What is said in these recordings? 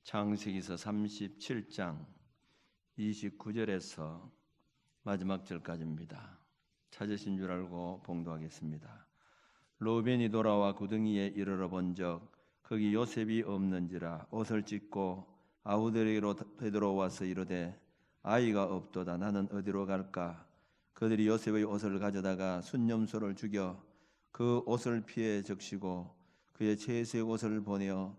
창세기서 37장 29절에서 마지막 절까지입니다. 찾으신 줄 알고 봉독하겠습니다. 르우벤이 돌아와 구덩이에 이르러 본적 거기 요셉이 없는지라 옷을 찢고 아우들에게로 되돌아와서 이르되 아이가 없도다. 나는 어디로 갈까? 그들이 요셉의 옷을 가져다가 순념소를 죽여 그 옷을 피에 적시고 그의 채색 옷을 보내어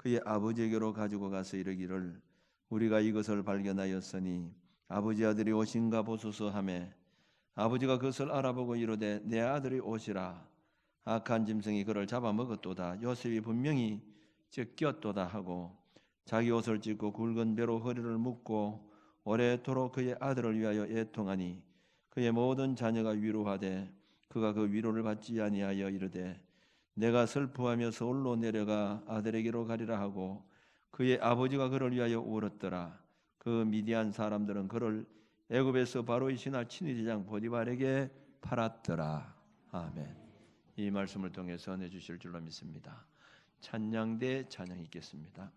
그의 아버지에게로 가지고 가서 이르기를 우리가 이것을 발견하였으니 아버지 아들이 옷인가 보소서 하매 아버지가 그것을 알아보고 이르되 내 아들의 옷이라. 악한 짐승이 그를 잡아먹었도다. 요셉이 분명히 찢겼도다 하고 자기 옷을 찢고 굵은 배로 허리를 묶고 오래도록 그의 아들을 위하여 애통하니 그의 모든 자녀가 위로하되 그가 그 위로를 받지 아니하여 이르되 내가 슬퍼하며 서울로 내려가 아들에게로 가리라 하고 그의 아버지가 그를 위하여 울었더라. 그 미디안 사람들은 그를 애굽에서 바로의 신하 친위대장 보디발에게 팔았더라. 아멘. 이 말씀을 통해서 은혜 주실 줄로 믿습니다. 찬양대 찬양 있겠습니다.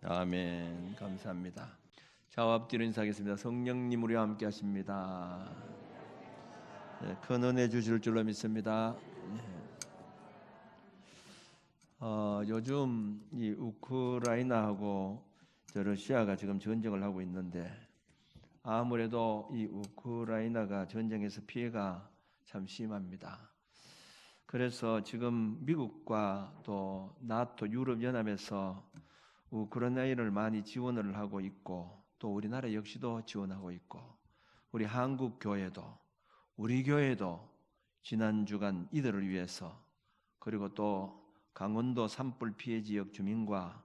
아멘. 감사합니다. 자, 앞뒤로 인사하겠습니다. 성령님 우리와 함께 하십니다. 네, 큰 은혜 주실 줄로 믿습니다. 요즘 이 우크라이나하고 러시아가 지금 전쟁을 하고 있는데 아무래도 이 우크라이나가 전쟁에서 피해가 참 심합니다. 그래서 지금 미국과 또 나토 유럽연합에서 우크라이나를 많이 지원을 하고 있고 또 우리나라 역시도 지원하고 있고 우리 한국 교회도 우리 교회도 지난 주간 이들을 위해서 그리고 또 강원도 산불 피해 지역 주민과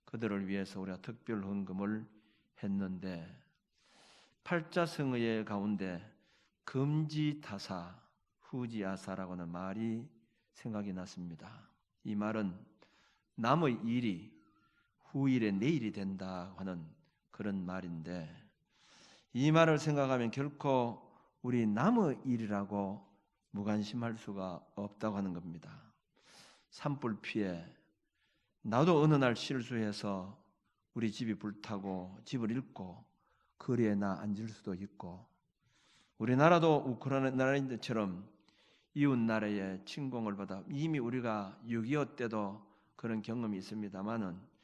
그들을 위해서 우리가 특별 헌금을 했는데 팔자성어의 가운데 금지타사 후지아사라고는 말이 생각이 났습니다. 이 말은 남의 일이 후일에 내일이 된다 하는 그런 말인데 이 말을 생각하면 결코 우리 남의 일이라고 무관심할 수가 없다고 하는 겁니다. 산불 피해 나도 어느 날 실수해서 우리 집이 불타고 집을 잃고 거리에 나 앉을 수도 있고 우리나라도 우크라이나처럼 이웃 나라의 침공을 받아 이미 우리가 6.25 때도 그런 경험이 있습니다만은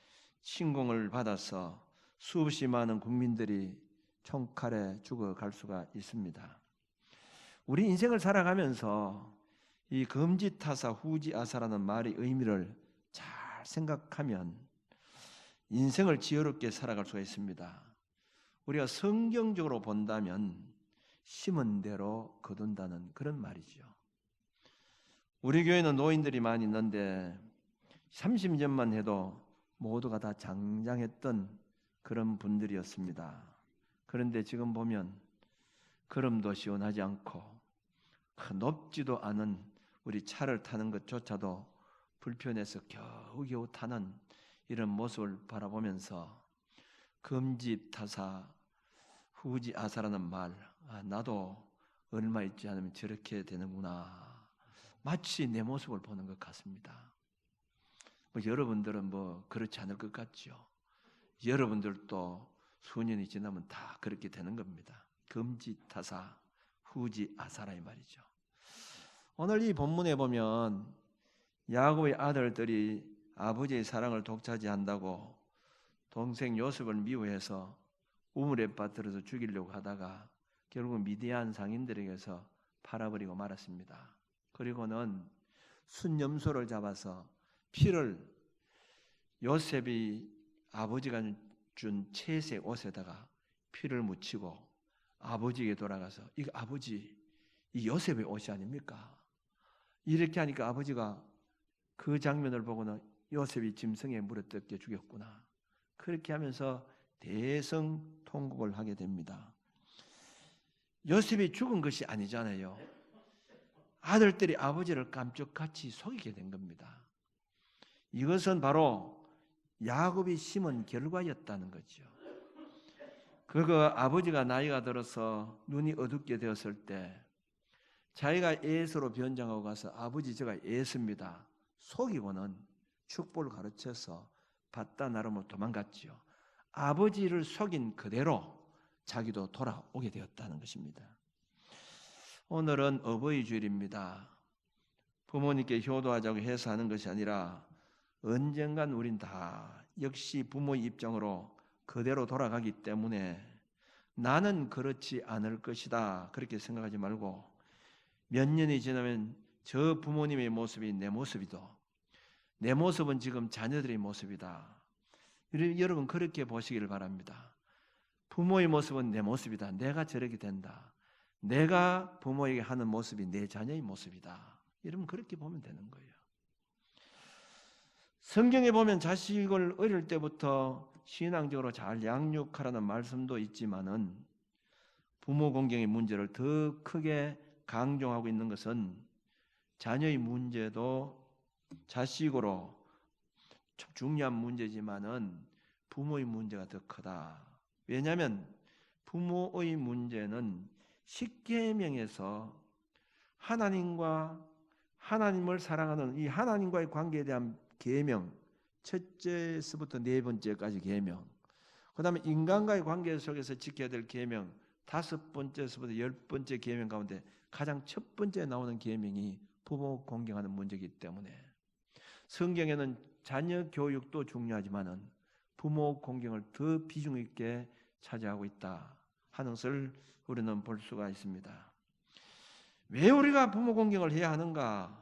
침공을 받아서 수없이 많은 국민들이 총칼에 죽어갈 수가 있습니다. 우리 인생을 살아가면서 이 금지타사 후지아사라는 말의 의미를 잘 생각하면 인생을 지혜롭게 살아갈 수가 있습니다. 우리가 성경적으로 본다면 심은 대로 거둔다는 그런 말이죠. 우리 교회는 노인들이 많이 있는데 30년만 해도 모두가 다 장장했던 그런 분들이었습니다. 그런데 지금 보면 걸음도 시원하지 않고 높지도 않은 우리 차를 타는 것조차도 불편해서 겨우겨우 타는 이런 모습을 바라보면서 금지타사 후지아사라는 말, 나도 얼마 있지 않으면 저렇게 되는구나. 마치 내 모습을 보는 것 같습니다. 여러분들은 그렇지 않을 것 같죠. 여러분들도 수년이 지나면 다 그렇게 되는 겁니다. 금지타사 후지아사라 이 말이죠. 오늘 이 본문에 보면 야곱의 아들들이 아버지의 사랑을 독차지한다고 동생 요셉을 미워해서 우물에 빠뜨려서 죽이려고 하다가 결국 미디안 상인들에게서 팔아버리고 말았습니다. 그리고는 순염소를 잡아서 피를 요셉이 아버지가 준 채색 옷에다가 피를 묻히고 아버지에게 돌아가서 이거 아버지 이 요셉의 옷이 아닙니까? 이렇게 하니까 아버지가 그 장면을 보고는 요셉이 짐승에 물어뜯겨 죽였구나. 그렇게 하면서 대성통곡을 하게 됩니다. 요셉이 죽은 것이 아니잖아요. 아들들이 아버지를 깜짝같이 속이게 된 겁니다. 이것은 바로 야곱이 심은 결과였다는 거죠. 아버지가 나이가 들어서 눈이 어둡게 되었을 때 자기가 에서로 변장하고 가서 아버지 제가 에서입니다. 속이고는 축복을 가르쳐서 받다 나름으로 도망갔지요. 아버지를 속인 그대로 자기도 돌아오게 되었다는 것입니다. 오늘은 어버이 주일입니다. 부모님께 효도하자고 해서 하는 것이 아니라 언젠간 우린 다 역시 부모의 입장으로 그대로 돌아가기 때문에 나는 그렇지 않을 것이다 그렇게 생각하지 말고 몇 년이 지나면 저 부모님의 모습이 내 모습이도 내 모습은 지금 자녀들의 모습이다. 여러분 그렇게 보시기를 바랍니다. 부모의 모습은 내 모습이다. 내가 저렇게 된다. 내가 부모에게 하는 모습이 내 자녀의 모습이다. 여러분 그렇게 보면 되는 거예요. 성경에 보면 자식을 어릴 때부터 신앙적으로 잘 양육하라는 말씀도 있지만은 부모 공경의 문제를 더 크게 강조하고 있는 것은 자녀의 문제도 자식으로 중요한 문제지만은 부모의 문제가 더 크다. 왜냐하면 부모의 문제는 십계명에서 하나님과 하나님을 사랑하는 이 하나님과의 관계에 대한 계명, 첫째에서부터 네 번째까지 계명, 그 다음에 인간과의 관계 속에서 지켜야 될 계명, 다섯 번째에서부터 열 번째 계명 가운데 가장 첫 번째 나오는 계명이 부모 공경하는 문제이기 때문에 성경에는 자녀 교육도 중요하지만은 부모 공경을 더 비중 있게 차지하고 있다 하는 것을 우리는 볼 수가 있습니다. 왜 우리가 부모 공경을 해야 하는가?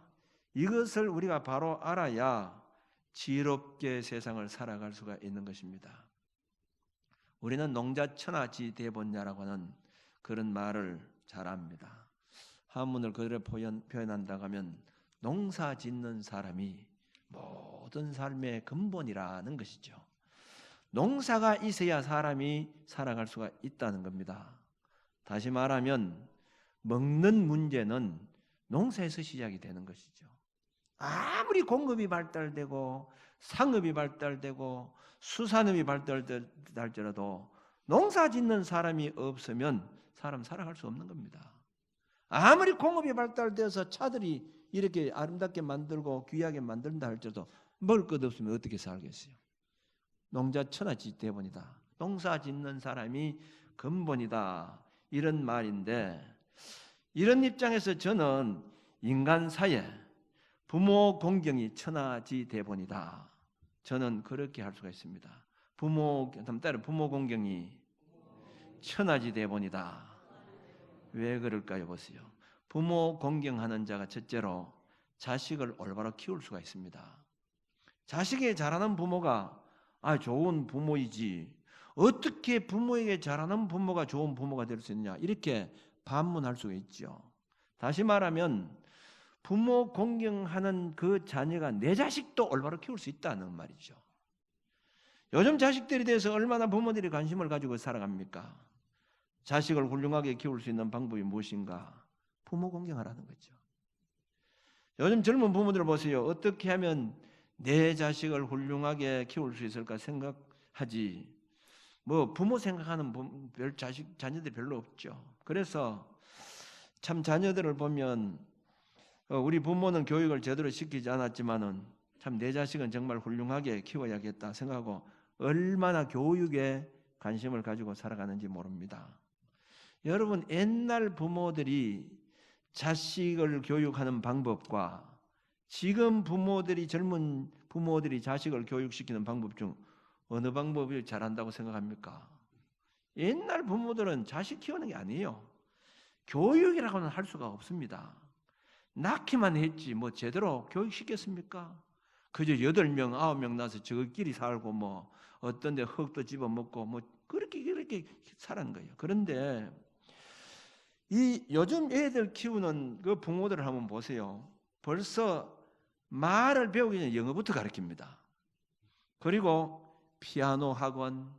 이것을 우리가 바로 알아야 지혜롭게 세상을 살아갈 수가 있는 것입니다. 우리는 농자천하지 대본냐라고 하는 그런 말을 잘 압니다. 한문을 그대로 표현한다고 하면 농사 짓는 사람이 모든 삶의 근본이라는 것이죠. 농사가 있어야 사람이 살아갈 수가 있다는 겁니다. 다시 말하면 먹는 문제는 농사에서 시작이 되는 것이죠. 아무리 공급이 발달되고 상업이 발달되고 수산업이 발달될지라도 농사 짓는 사람이 없으면 사람 살아갈 수 없는 겁니다. 아무리 공업이 발달되어서 차들이 이렇게 아름답게 만들고 귀하게 만든다 할지라도 먹을 것 없으면 어떻게 살겠어요? 농자천하지 대본이다. 농사 짓는 사람이 근본이다. 이런 말인데, 이런 입장에서 저는 인간 사회 부모 공경이 천하지 대본이다. 저는 그렇게 할 수가 있습니다. 부모 공경이 천하지 대본이다. 왜 그럴까요? 보세요. 부모 공경하는 자가 첫째로 자식을 올바로 키울 수가 있습니다. 자식이 잘하는 부모가 좋은 부모이지 어떻게 부모에게 잘하는 부모가 좋은 부모가 될 수 있느냐, 이렇게 반문할 수가 있죠. 다시 말하면 부모 공경하는 그 자녀가 내 자식도 올바로 키울 수 있다는 말이죠. 요즘 자식들에 대해서 얼마나 부모들이 관심을 가지고 살아갑니까? 자식을 훌륭하게 키울 수 있는 방법이 무엇인가? 부모 공경하라는 거죠. 요즘 젊은 부모들 보세요. 어떻게 하면 내 자식을 훌륭하게 키울 수 있을까 생각하지, 부모 생각하는 자녀들이 별로 없죠. 그래서 참 자녀들을 보면 우리 부모는 교육을 제대로 시키지 않았지만은 참 내 자식은 정말 훌륭하게 키워야겠다 생각하고 얼마나 교육에 관심을 가지고 살아가는지 모릅니다. 여러분, 옛날 부모들이 자식을 교육하는 방법과 지금 젊은 부모들이 자식을 교육시키는 방법 중 어느 방법이 잘한다고 생각합니까? 옛날 부모들은 자식 키우는 게 아니에요. 교육이라고는 할 수가 없습니다. 낳기만 했지 제대로 교육시켰습니까? 그저 8명, 9명 낳아서 저끼리 살고 어떤 데 흙도 집어먹고 그렇게 살았는 거예요. 그런데 이 요즘 애들 키우는 그 부모들을 한번 보세요. 벌써 말을 배우기 전에 영어부터 가르칩니다. 그리고 피아노 학원,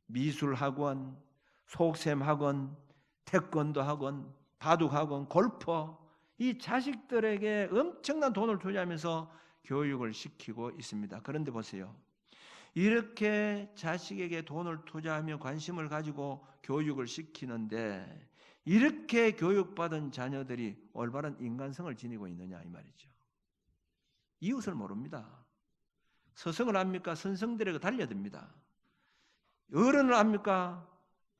미술 학원, 속셈 학원, 태권도 학원, 바둑 학원, 골프, 이 자식들에게 엄청난 돈을 투자하면서 교육을 시키고 있습니다. 그런데 보세요. 이렇게 자식에게 돈을 투자하며 관심을 가지고 교육을 시키는데 이렇게 교육받은 자녀들이 올바른 인간성을 지니고 있느냐 이 말이죠. 이웃을 모릅니다. 서성을 압니까? 선성들에게 달려듭니다. 어른을 압니까?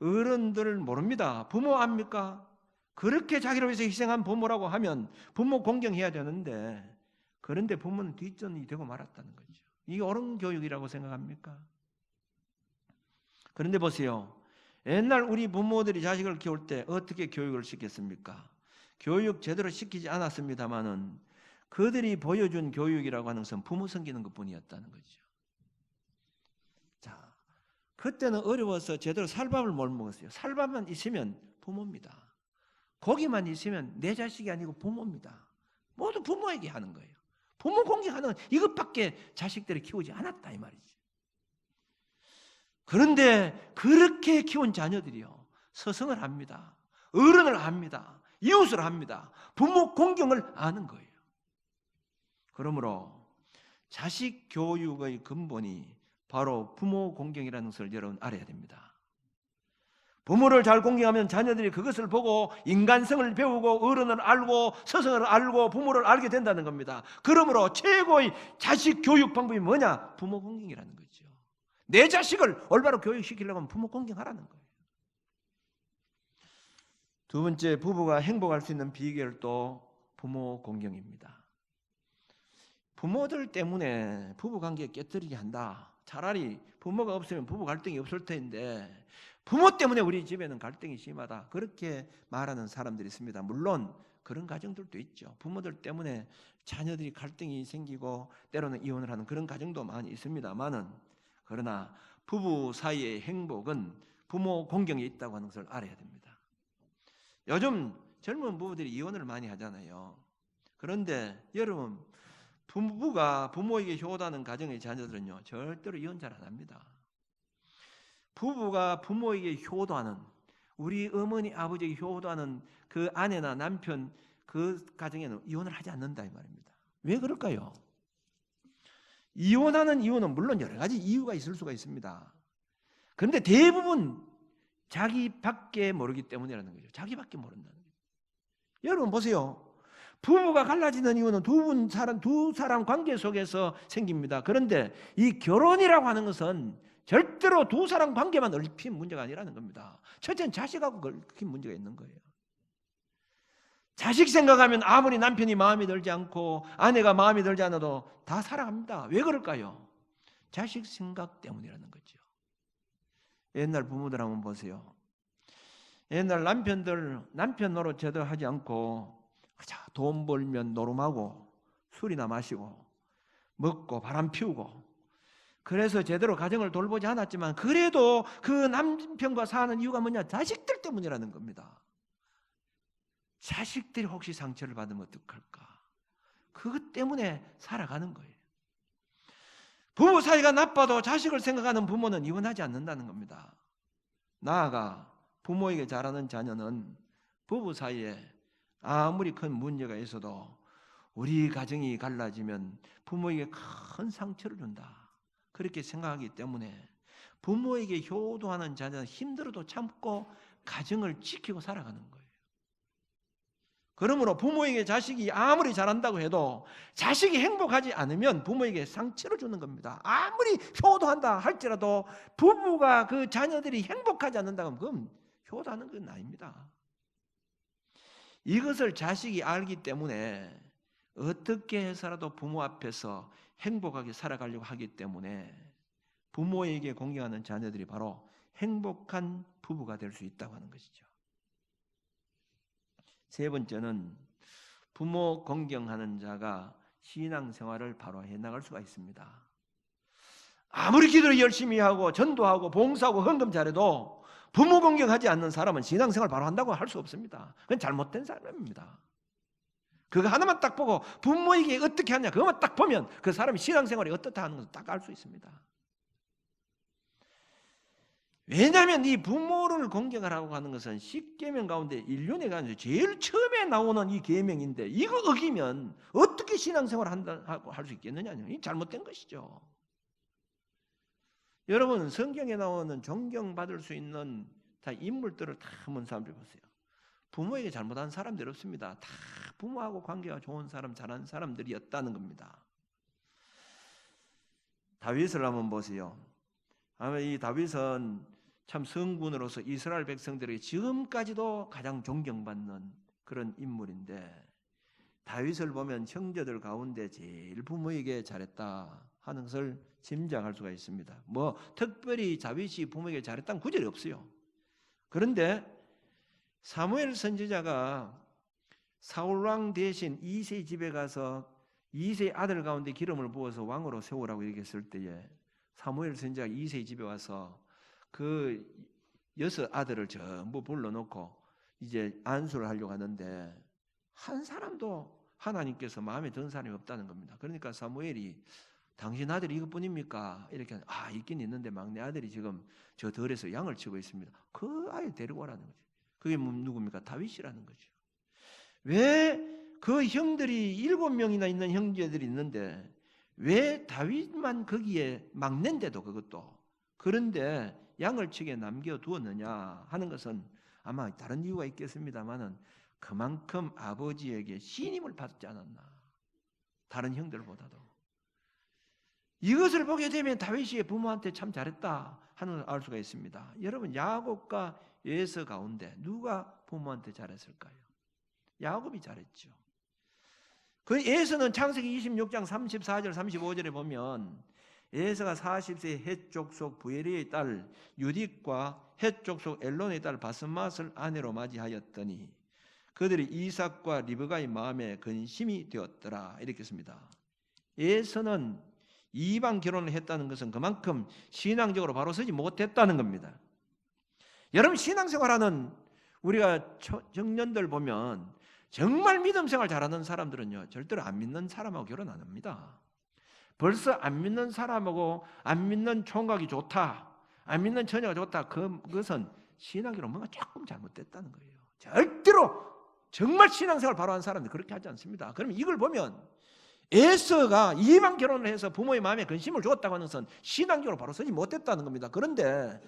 어른들을 모릅니다. 부모 압니까? 그렇게 자기를 위해서 희생한 부모라고 하면 부모 공경해야 되는데, 그런데 부모는 뒷전이 되고 말았다는 거죠. 이게 옳은 교육이라고 생각합니까? 그런데 보세요. 옛날 우리 부모들이 자식을 키울 때 어떻게 교육을 시켰습니까? 교육 제대로 시키지 않았습니다마는 그들이 보여준 교육이라고 하는 것은 부모 섬기는 것뿐이었다는 거죠. 자, 그때는 어려워서 제대로 살밥을 못 먹었어요. 살밥만 있으면 부모입니다. 고기만 있으면 내 자식이 아니고 부모입니다. 모두 부모에게 하는 거예요. 부모 공경하는 이것밖에 자식들을 키우지 않았다 이 말이죠. 그런데 그렇게 키운 자녀들이요, 서성을 합니다. 어른을 합니다. 이웃을 합니다. 부모 공경을 아는 거예요. 그러므로 자식 교육의 근본이 바로 부모 공경이라는 것을 여러분 알아야 됩니다. 부모를 잘 공경하면 자녀들이 그것을 보고 인간성을 배우고 어른을 알고 서성을 알고 부모를 알게 된다는 겁니다. 그러므로 최고의 자식 교육 방법이 뭐냐? 부모 공경이라는 거죠. 내 자식을 올바로 교육시키려고 하면 부모 공경하라는 거예요. 두 번째, 부부가 행복할 수 있는 비결도 부모 공경입니다. 부모들 때문에 부부관계 깨뜨리게 한다. 차라리 부모가 없으면 부부 갈등이 없을 텐데 부모 때문에 우리 집에는 갈등이 심하다. 그렇게 말하는 사람들이 있습니다. 물론 그런 가정들도 있죠. 부모들 때문에 자녀들이 갈등이 생기고 때로는 이혼을 하는 그런 가정도 많이 있습니다만은, 그러나 부부 사이의 행복은 부모 공경에 있다고 하는 것을 알아야 됩니다. 요즘 젊은 부부들이 이혼을 많이 하잖아요. 그런데 여러분, 부부가 부모에게 효도하는 가정의 자녀들은요, 절대로 이혼 잘 안 합니다. 부부가 부모에게 효도하는, 우리 어머니 아버지에게 효도하는 그 아내나 남편, 그 가정에는 이혼을 하지 않는다 이 말입니다. 왜 그럴까요? 이혼하는 이유는 물론 여러 가지 이유가 있을 수가 있습니다. 그런데 대부분 자기밖에 모르기 때문이라는 거죠. 자기밖에 모른다는 거죠. 여러분 보세요. 부부가 갈라지는 이유는 두 사람 관계 속에서 생깁니다. 그런데 이 결혼이라고 하는 것은 절대로 두 사람 관계만 얽힌 문제가 아니라는 겁니다. 첫째는 자식하고 얽힌 문제가 있는 거예요. 자식 생각하면 아무리 남편이 마음에 들지 않고 아내가 마음에 들지 않아도 다 사랑합니다. 왜 그럴까요? 자식 생각 때문이라는 거죠. 옛날 부모들 한번 보세요. 옛날 남편 노릇 제대로 하지 않고 돈 벌면 노름하고 술이나 마시고 먹고 바람 피우고, 그래서 제대로 가정을 돌보지 않았지만 그래도 그 남편과 사는 이유가 뭐냐? 자식들 때문이라는 겁니다. 자식들이 혹시 상처를 받으면 어떡할까? 그것 때문에 살아가는 거예요. 부부 사이가 나빠도 자식을 생각하는 부모는 이혼하지 않는다는 겁니다. 나아가 부모에게 잘하는 자녀는 부부 사이에 아무리 큰 문제가 있어도 우리 가정이 갈라지면 부모에게 큰 상처를 준다. 그렇게 생각하기 때문에 부모에게 효도하는 자녀는 힘들어도 참고 가정을 지키고 살아가는 거예요. 그러므로 부모에게 자식이 아무리 잘한다고 해도 자식이 행복하지 않으면 부모에게 상처를 주는 겁니다. 아무리 효도한다 할지라도 부부가 그 자녀들이 행복하지 않는다면 그건 효도하는 건 아닙니다. 이것을 자식이 알기 때문에 어떻게 해서라도 부모 앞에서 행복하게 살아가려고 하기 때문에 부모에게 공경하는 자녀들이 바로 행복한 부부가 될 수 있다고 하는 것이죠. 세 번째는 부모 공경하는 자가 신앙생활을 바로 해나갈 수가 있습니다. 아무리 기도를 열심히 하고 전도하고 봉사하고 헌금 잘해도 부모 공경하지 않는 사람은 신앙생활 바로 한다고 할 수 없습니다. 그건 잘못된 사람입니다. 그거 하나만 딱 보고 부모에게 어떻게 하냐 그것만 딱 보면 그 사람이 신앙생활이 어떻다 하는 것을 딱 알 수 있습니다. 왜냐하면 이 부모를 공경하라고 하는 것은 10계명 가운데 인륜에 관해서 제일 처음에 나오는 이 계명인데 이거 어기면 어떻게 신앙생활을 한다고 할 수 있겠느냐? 이 잘못된 것이죠. 여러분 성경에 나오는 존경받을 수 있는 다 인물들을 다 한번 사람들 보세요. 부모에게 잘못한 사람들이 없습니다. 다 부모하고 관계가 좋은 사람, 잘하는 사람들이었다는 겁니다. 다윗을 한번 보세요. 아마 이 다윗은 참 성군으로서 이스라엘 백성들에게 지금까지도 가장 존경받는 그런 인물인데 다윗을 보면 형제들 가운데 제일 부모에게 잘했다 하는 것을 짐작할 수가 있습니다. 뭐 특별히 다윗이 부모에게 잘했다는 구절이 없어요. 그런데 사무엘 선지자가 사울왕 대신 이새의 집에 가서 이새의 아들 가운데 기름을 부어서 왕으로 세우라고 얘기했을 때에 사무엘 선지자가 이새의 집에 와서 그 6 아들을 전부 불러놓고 이제 안수를 하려고 하는데 한 사람도 하나님께서 마음에 드는 사람이 없다는 겁니다. 그러니까 사무엘이 당신 아들이 이것뿐입니까? 이렇게 있긴 있는데 막내 아들이 지금 저 들에서 양을 치고 있습니다. 그 아이 데리고 오라는 거죠. 그게 누굽니까? 다윗이라는 거죠. 왜 그 형들이 7명이나 있는 형제들이 있는데 왜 다윗만 거기에 막내인데도 그것도 그런데 양을 측에 남겨두었느냐 하는 것은 아마 다른 이유가 있겠습니다만은 그만큼 아버지에게 신임을 받지 않았나. 다른 형들보다도. 이것을 보게 되면 다윗이 부모한테 참 잘했다 하는 걸 알 수가 있습니다. 여러분, 야곱과 에서 가운데 누가 부모한테 잘했을까요? 야곱이 잘했죠. 그 에서는 창세기 26장 34절 35절에 보면 에서가 40세 헷 족속 부에리의 딸 유딕과 헷 족속 엘론의 딸 바스맛을 아내로 맞이하였더니 그들이 이삭과 리브가의 마음에 근심이 되었더라. 이렇게 씁니다. 에서는 이방 결혼을 했다는 것은 그만큼 신앙적으로 바로 서지 못했다는 겁니다. 여러분, 신앙생활하는 우리가 청년들 보면 정말 믿음생활 잘하는 사람들은요, 절대로 안 믿는 사람하고 결혼 안 합니다. 벌써 안 믿는 사람하고 안 믿는 총각이 좋다, 안 믿는 처녀가 좋다, 그것은 신앙적으로 뭔가 조금 잘못됐다는 거예요. 절대로 정말 신앙생활 바로 한 사람들 그렇게 하지 않습니다. 그러면 이걸 보면 에서가 이방 결혼을 해서 부모의 마음에 근심을 주었다고 하는 것은 신앙적으로 바로 서지 못했다는 겁니다. 그런데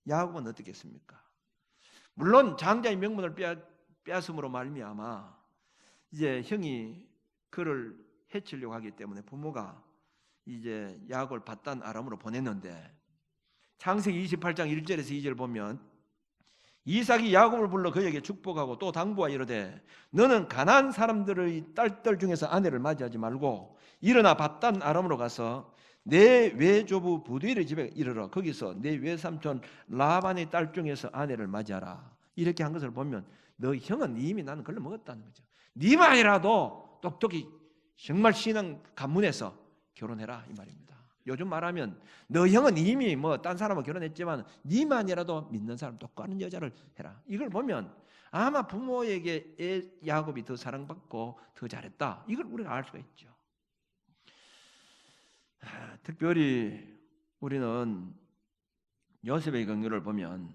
야곱은 어떻겠습니까? 물론 장자의 명분을 빼앗음으로 말미암아 이제 형이 그를 해치려고 하기 때문에 부모가 이제 야곱을 밧단 아람으로 보냈는데 창세기 28장 1절에서 2절 보면 이삭이 야곱을 불러 그에게 축복하고 또 당부하 이르되 너는 가나안 사람들의 딸들 중에서 아내를 맞이하지 말고 일어나 밧단 아람으로 가서 내 외조부 부두엘의 집에 이르러 거기서 내 외삼촌 라반의 딸 중에서 아내를 맞이하라. 이렇게 한 것을 보면 너 형은 이미 나는 걸러 먹었다는 거죠. 네만이라도 똑똑히 정말 신앙 간문해서 결혼해라 이 말입니다. 요즘 말하면 너 형은 이미 뭐 딴 사람하고 결혼했지만 네만이라도 믿는 사람 똑바른 여자를 해라. 이걸 보면 아마 부모에게 야곱이 더 사랑받고 더 잘했다. 이걸 우리가 알 수가 있죠. 특별히 우리는 요셉의 경우를 보면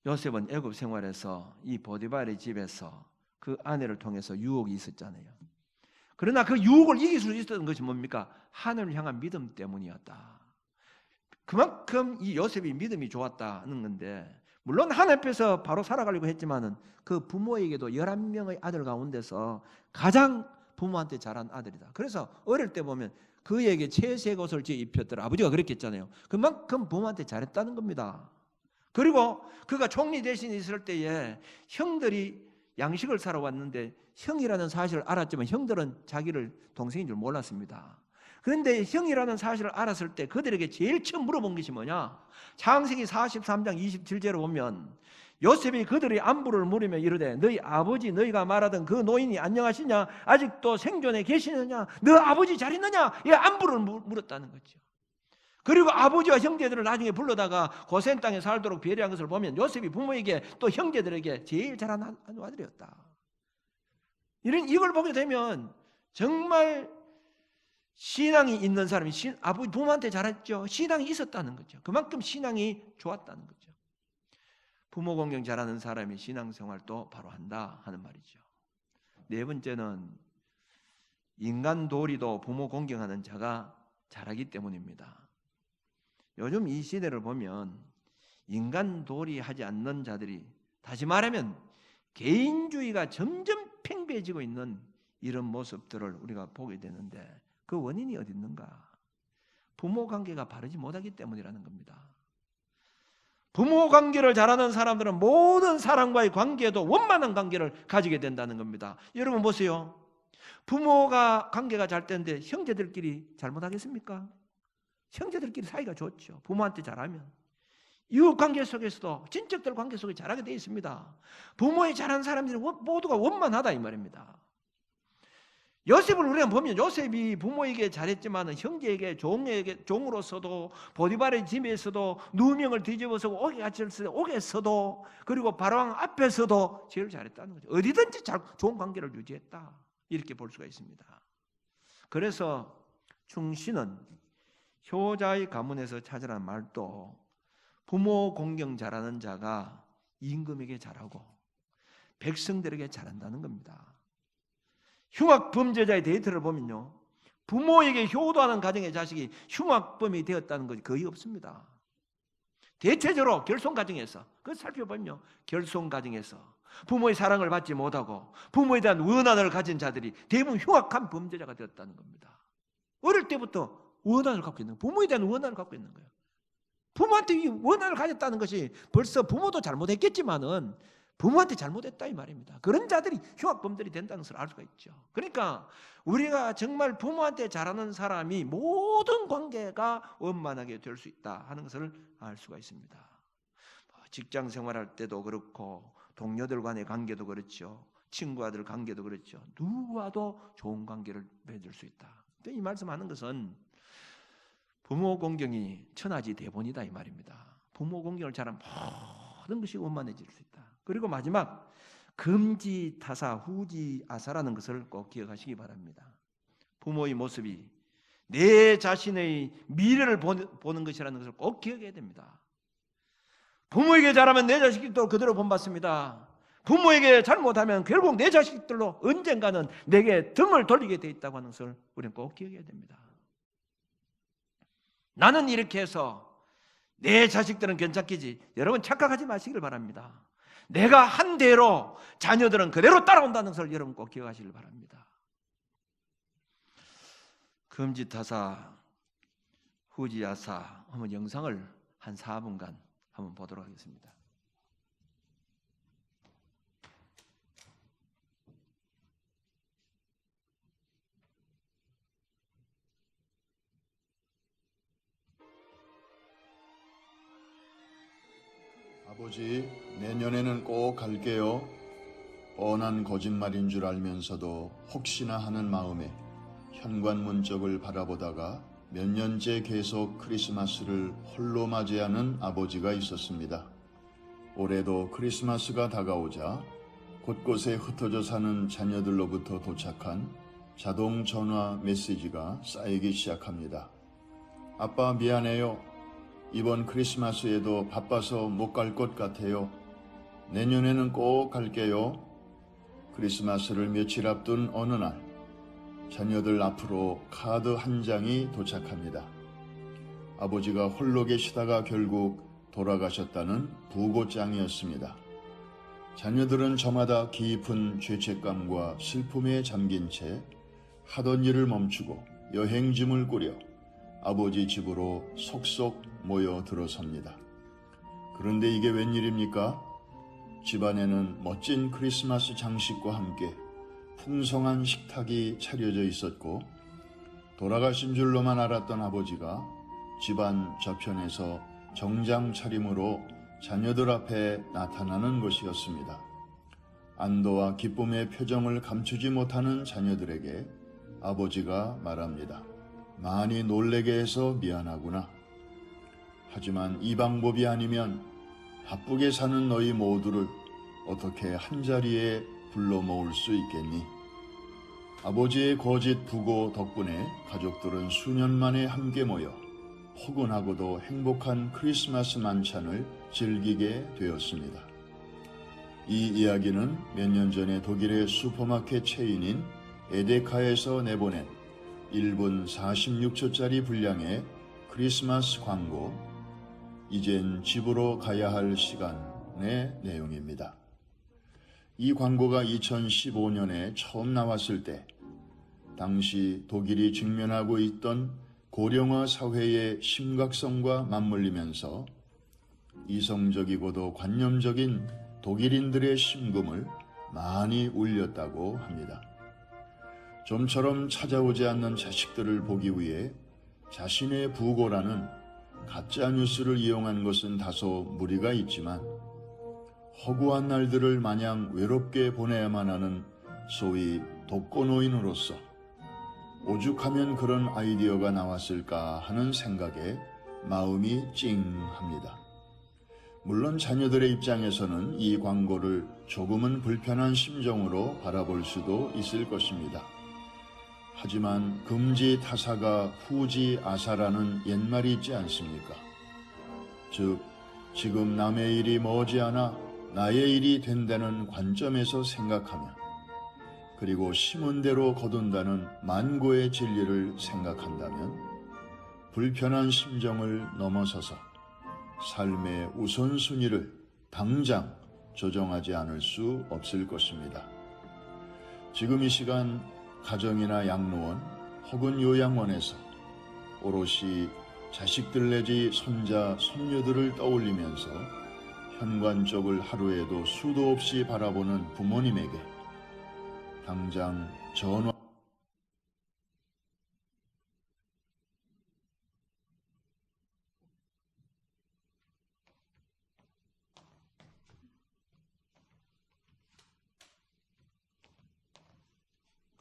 요셉은 애굽 생활에서 이 보디발의 집에서 그 아내를 통해서 유혹이 있었잖아요. 그러나 그 유혹을 이길 수 있었던 것이 뭡니까? 하늘을 향한 믿음 때문이었다. 그만큼 이 요셉이 믿음이 좋았다는 건데, 물론 하늘 앞에서 바로 살아가려고 했지만은 그 부모에게도 11명의 아들 가운데서 가장 부모한테 잘한 아들이다. 그래서 어릴 때 보면 그에게 채색 옷을 입혔더라. 아버지가 그렇게 했잖아요. 그만큼 부모한테 잘했다는 겁니다. 그리고 그가 총리 대신에 있을 때에 형들이 양식을 사러 왔는데 형이라는 사실을 알았지만 형들은 자기를 동생인 줄 몰랐습니다. 그런데 형이라는 사실을 알았을 때 그들에게 제일 처음 물어본 것이 뭐냐? 창세기 43장 27절에 보면 요셉이 그들의 안부를 물으며 이르되 너희 아버지 너희가 말하던 그 노인이 안녕하시냐? 아직도 생존해 계시느냐? 너 아버지 잘 있느냐? 이 안부를 물었다는 거죠. 그리고 아버지와 형제들을 나중에 불러다가 고센 땅에 살도록 배려한 것을 보면 요셉이 부모에게 또 형제들에게 제일 잘한 아들이었다. 이걸 보게 되면 정말 신앙이 있는 사람이 아버지 부모한테 잘했죠. 신앙이 있었다는 거죠. 그만큼 신앙이 좋았다는 거죠. 부모 공경 잘하는 사람이 신앙생활도 바로 한다 하는 말이죠. 네 번째는 인간 도리도 부모 공경하는 자가 잘하기 때문입니다. 요즘 이 시대를 보면 인간 도리하지 않는 자들이, 다시 말하면 개인주의가 점점 팽배해지고 있는 이런 모습들을 우리가 보게 되는데 그 원인이 어디 있는가? 부모 관계가 바르지 못하기 때문이라는 겁니다. 부모 관계를 잘하는 사람들은 모든 사람과의 관계에도 원만한 관계를 가지게 된다는 겁니다. 여러분 보세요. 부모가 관계가 잘 되는데 형제들끼리 잘못하겠습니까? 형제들끼리 사이가 좋죠. 부모한테 잘하면. 이웃 관계 속에서도 친척들 관계 속에 잘하게 되어 있습니다. 부모에 잘한 사람들이 모두가 원만하다 이 말입니다. 요셉을 우리가 보면 요셉이 부모에게 잘했지만 형제에게 종으로서도 보디발의 집에서도 누명을 뒤집어서 옥에 갇혔을 때 옥에서도 그리고 바로왕 앞에서도 제일 잘했다는 거죠. 어디든지 좋은 관계를 유지했다 이렇게 볼 수가 있습니다. 그래서 충신은 효자의 가문에서 찾으라는 말도 부모 공경 잘하는 자가 임금에게 잘하고 백성들에게 잘한다는 겁니다. 흉악 범죄자의 데이터를 보면요, 부모에게 효도하는 가정의 자식이 흉악범이 되었다는 것이 거의 없습니다. 대체적으로 결손 가정에서, 그걸 살펴보면요, 결손 가정에서 부모의 사랑을 받지 못하고 부모에 대한 원한을 가진 자들이 대부분 흉악한 범죄자가 되었다는 겁니다. 어릴 때부터 원한을 갖고 있는 거예요. 부모에 대한 원한을 갖고 있는 거예요. 부모한테 이 원한을 가졌다는 것이 벌써 부모도 잘못했겠지만은 부모한테 잘못했다 이 말입니다. 그런 자들이 흉악범들이 된다는 것을 알 수가 있죠. 그러니까 우리가 정말 부모한테 잘하는 사람이 모든 관계가 원만하게 될 수 있다 하는 것을 알 수가 있습니다. 직장 생활할 때도 그렇고 동료들 간의 관계도 그렇죠. 친구들 관계도 그렇죠. 누구와도 좋은 관계를 맺을 수 있다. 이 말씀하는 것은 부모 공경이 천하지 대본이다 이 말입니다. 부모 공경을 잘하면 모든 것이 원만해질 수 있다. 그리고 마지막 금지타사 후지아사라는 것을 꼭 기억하시기 바랍니다. 부모의 모습이 내 자신의 미래를 보는 것이라는 것을 꼭 기억해야 됩니다. 부모에게 잘하면 내 자식들도 그대로 본받습니다. 부모에게 잘못하면 결국 내 자식들로 언젠가는 내게 등을 돌리게 돼 있다고 하는 것을 우리는 꼭 기억해야 됩니다. 나는 이렇게 해서 내 자식들은 괜찮겠지. 여러분 착각하지 마시길 바랍니다. 내가 한 대로 자녀들은 그대로 따라온다는 것을 여러분 꼭 기억하시길 바랍니다. 금지타사 후지아사 한번 영상을 한 4분간 한번 보도록 하겠습니다. 아버지, 내년에는 꼭 갈게요. 뻔한 거짓말인 줄 알면서도 혹시나 하는 마음에 현관문쪽을 바라보다가 몇 년째 계속 크리스마스를 홀로 맞이하는 아버지가 있었습니다. 올해도 크리스마스가 다가오자 곳곳에 흩어져 사는 자녀들로부터 도착한 자동 전화 메시지가 쌓이기 시작합니다. 아빠 미안해요. 이번 크리스마스에도 바빠서 못 갈 것 같아요. 내년에는 꼭 갈게요. 크리스마스를 며칠 앞둔 어느 날 자녀들 앞으로 카드 한 장이 도착합니다. 아버지가 홀로 계시다가 결국 돌아가셨다는 부고장이었습니다. 자녀들은 저마다 깊은 죄책감과 슬픔에 잠긴 채 하던 일을 멈추고 여행짐을 꾸려 아버지 집으로 속속 모여 들어섭니다. 그런데 이게 웬일입니까? 집안에는 멋진 크리스마스 장식과 함께 풍성한 식탁이 차려져 있었고 돌아가신 줄로만 알았던 아버지가 집안 저편에서 정장 차림으로 자녀들 앞에 나타나는 것이었습니다. 안도와 기쁨의 표정을 감추지 못하는 자녀들에게 아버지가 말합니다. 많이 놀래게 해서 미안하구나. 하지만 이 방법이 아니면 바쁘게 사는 너희 모두를 어떻게 한자리에 불러 모을 수 있겠니? 아버지의 거짓 부고 덕분에 가족들은 수년 만에 함께 모여 포근하고도 행복한 크리스마스 만찬을 즐기게 되었습니다. 이 이야기는 몇 년 전에 독일의 슈퍼마켓 체인인 에데카에서 내보낸 1분 46초짜리 분량의 크리스마스 광고 이젠 집으로 가야 할 시간의 내용입니다. 이 광고가 2015년에 처음 나왔을 때 당시 독일이 직면하고 있던 고령화 사회의 심각성과 맞물리면서 이성적이고도 관념적인 독일인들의 심금을 많이 울렸다고 합니다. 좀처럼 찾아오지 않는 자식들을 보기 위해 자신의 부고라는 가짜 뉴스를 이용한 것은 다소 무리가 있지만 허구한 날들을 마냥 외롭게 보내야만 하는 소위 독거노인으로서 오죽하면 그런 아이디어가 나왔을까 하는 생각에 마음이 찡합니다. 물론 자녀들의 입장에서는 이 광고를 조금은 불편한 심정으로 바라볼 수도 있을 것입니다. 하지만 금지타사가 후지아사라는 옛말이 있지 않습니까? 즉, 지금 남의 일이 머지않아 나의 일이 된다는 관점에서 생각하면, 그리고 심은 대로 거둔다는 만고의 진리를 생각한다면 불편한 심정을 넘어서서 삶의 우선순위를 당장 조정하지 않을 수 없을 것입니다. 지금 이 시간 가정이나 양로원 혹은 요양원에서 오롯이 자식들 내지 손자, 손녀들을 떠올리면서 현관 쪽을 하루에도 수도 없이 바라보는 부모님에게 당장 전화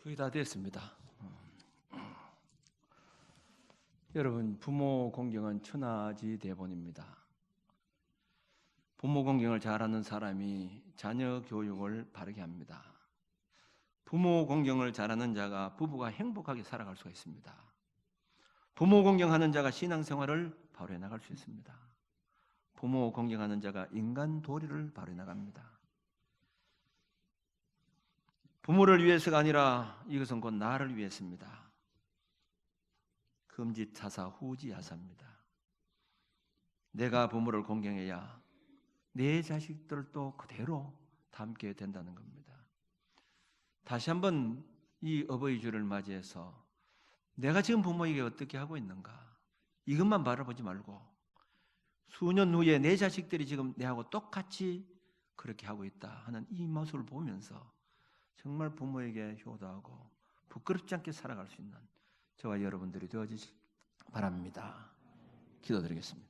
거의 다 됐습니다. 여러분, 부모 공경은 천하지 대본입니다. 부모 공경을 잘하는 사람이 자녀 교육을 바르게 합니다. 부모 공경을 잘하는 자가 부부가 행복하게 살아갈 수가 있습니다. 부모 공경하는 자가 신앙생활을 바로 해나갈 수 있습니다. 부모 공경하는 자가 인간 도리를 바로 해나갑니다. 부모를 위해서가 아니라 이것은 곧 나를 위해서입니다. 금지타사 후지하사입니다. 내가 부모를 공경해야 내 자식들도 그대로 닮게 된다는 겁니다. 다시 한번 이 어버이 주를 맞이해서 내가 지금 부모에게 어떻게 하고 있는가, 이것만 바라보지 말고 수년 후에 내 자식들이 지금 내하고 똑같이 그렇게 하고 있다 하는 이 모습을 보면서 정말 부모에게 효도하고 부끄럽지 않게 살아갈 수 있는 저와 여러분들이 되어주시기 바랍니다. 기도드리겠습니다.